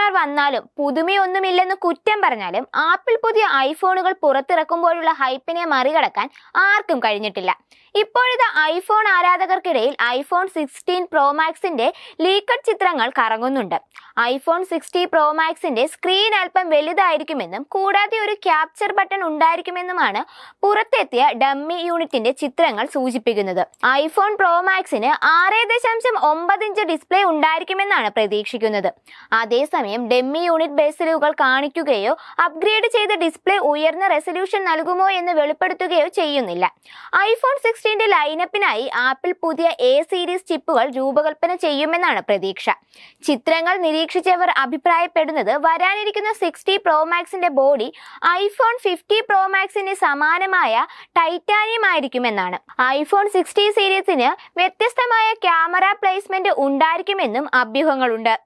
R വന്നാലും പുതുമയൊന്നുമില്ലെന്ന് കുറ്റം പറഞ്ഞാലും ആപ്പിൾ പുതിയ ഐഫോണുകൾ പുറത്തിറക്കുമ്പോഴുള്ള ഹൈപ്പിനെ മറികടക്കാൻ ആർക്കും കഴിഞ്ഞിട്ടില്ല. ഇപ്പോഴത്തെ ഐഫോൺ ആരാധകർക്കിടയിൽ ഐഫോൺ 16 പ്രോ മാക്സിന്റെ ലീക്കഡ് ചിത്രങ്ങൾ കറങ്ങുന്നുണ്ട്. ഐഫോൺ 60 പ്രോ മാക്സിന്റെ സ്ക്രീൻ അല്പം വലുതായിരിക്കുമെന്നും കൂടാതെ ഒരു ക്യാപ്ചർ ബട്ടൺ ഉണ്ടായിരിക്കുമെന്നുമാണ് പുറത്തെത്തിയ ഡമ്മി യൂണിറ്റിന്റെ ചിത്രങ്ങൾ സൂചിപ്പിക്കുന്നത്. ഐഫോൺ പ്രോ മാക്സിന് 6.9 ഇഞ്ച് ഡിസ്പ്ലേ ഉണ്ടായിരിക്കുമെന്നാണ് പ്രതീക്ഷിക്കുന്നത്. അതേസമയം ഡമ്മി യൂണിറ്റ് ബേസലുകൾ കാണിക്കുകയോ അപ്ഗ്രേഡ് ചെയ്ത ഡിസ്പ്ലേ ഉയർന്ന റെസല്യൂഷൻ നൽകുമോ എന്ന് വെളിപ്പെടുത്തുകയോ ചെയ്യുന്നില്ല. ഐഫോൺ 16ന്റെ ലൈനപ്പിനായി ആപ്പിൾ പുതിയ എ സീരീസ് ചിപ്പുകൾ രൂപകൽപ്പന ചെയ്യുമെന്നാണ് പ്രതീക്ഷ. ചിത്രങ്ങൾ നിരീക്ഷിച്ചവർ അഭിപ്രായപ്പെടുന്നത് വരാനിരിക്കുന്ന 60 പ്രോ മാക്സിന്റെ ബോഡി ഐഫോൺ 50 പ്രോ മാക്സിന് സമാനമായ ടൈറ്റാനിയം ആയിരിക്കുമെന്നാണ്. ഐഫോൺ 60 സീരീസിന് വ്യത്യസ്തമായ ക്യാമറ പ്ലേസ്മെന്റ് ഉണ്ടായിരിക്കുമെന്നും അഭ്യൂഹങ്ങളുണ്ട്.